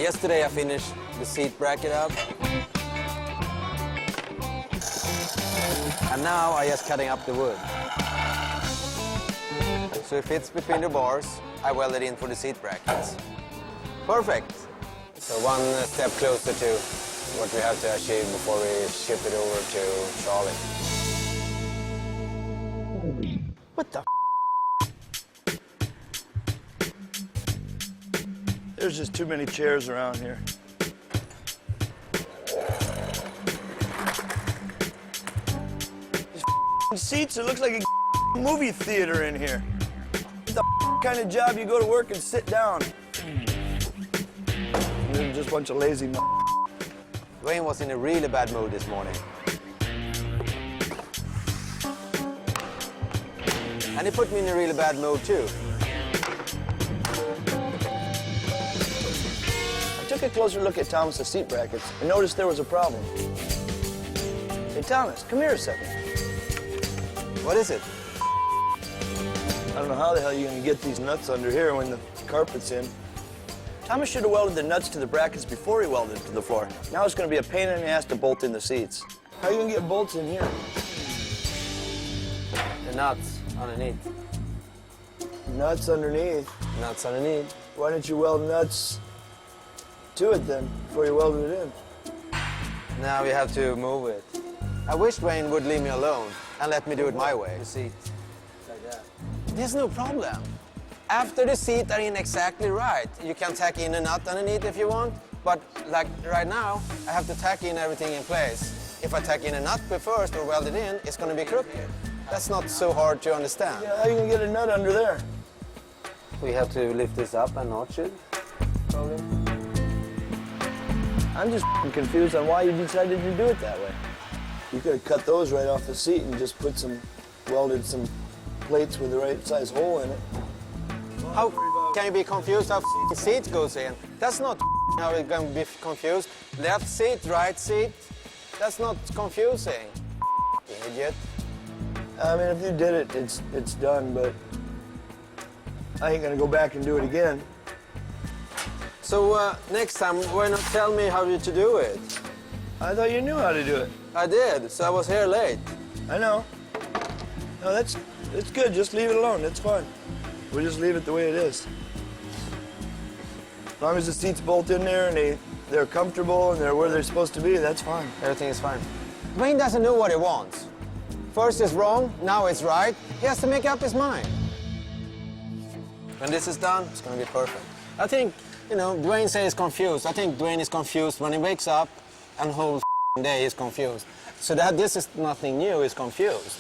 Yesterday I finished the seat bracket up. And now I just cutting up the wood. So it fits between the bars. I welded in for the seat brackets. Perfect. So one step closer to what we have to achieve before we ship it over to Charlie. What the There's just too many chairs around here. These seats, it looks like a movie theater in here. What the kind of job you go to work and sit down? They're just a bunch of lazy Duane was in a really bad mood this morning. And he put me in a really bad mood too. I took a closer look at Thomas's seat brackets and noticed there was a problem. Hey, Thomas, come here a second. What is it? I don't know how the hell you're gonna get these nuts under here when the carpet's in. Thomas should have welded the nuts to the brackets before he welded to the floor. Now it's gonna be a pain in the ass to bolt in the seats. How are you gonna get bolts in here? The nuts underneath. Nuts underneath? Nuts underneath. Why didn't you weld nuts to it then, before you welded it in? Now we have to move it. I wish Duane would leave me alone and let me do it my way. The seat, like that. There's no problem. After the seat are in exactly right, you can tack in a nut underneath if you want, but like right now, I have to tack in everything in place. If I tack in a nut first or weld it in, it's gonna be crooked. That's not so hard to understand. Yeah, how are you gonna get a nut under there? We have to lift this up and notch it, probably. I'm just confused on why you decided to do it that way. You could have cut those right off the seat and just welded some plates with the right size hole in it. How can you be confused how the seat goes in? That's not how it's going to be confused. Left seat, right seat. That's not confusing, idiot. I mean, if you did it, it's done, but I ain't gonna go back and do it again. So next time, why not tell me how to do it? I thought you knew how to do it. I did, so I was here late. I know. No, it's good. Just leave it alone. It's fine. We'll just leave it the way it is. As long as the seats bolt in there and they're comfortable and they're where they're supposed to be, that's fine. Everything is fine. Duane doesn't know what he wants. First it's wrong, now it's right. He has to make up his mind. When this is done, it's going to be perfect. I think, you know, Duane says he's confused. I think Duane is confused when he wakes up and whole day he's confused. So that this is nothing new, he's confused.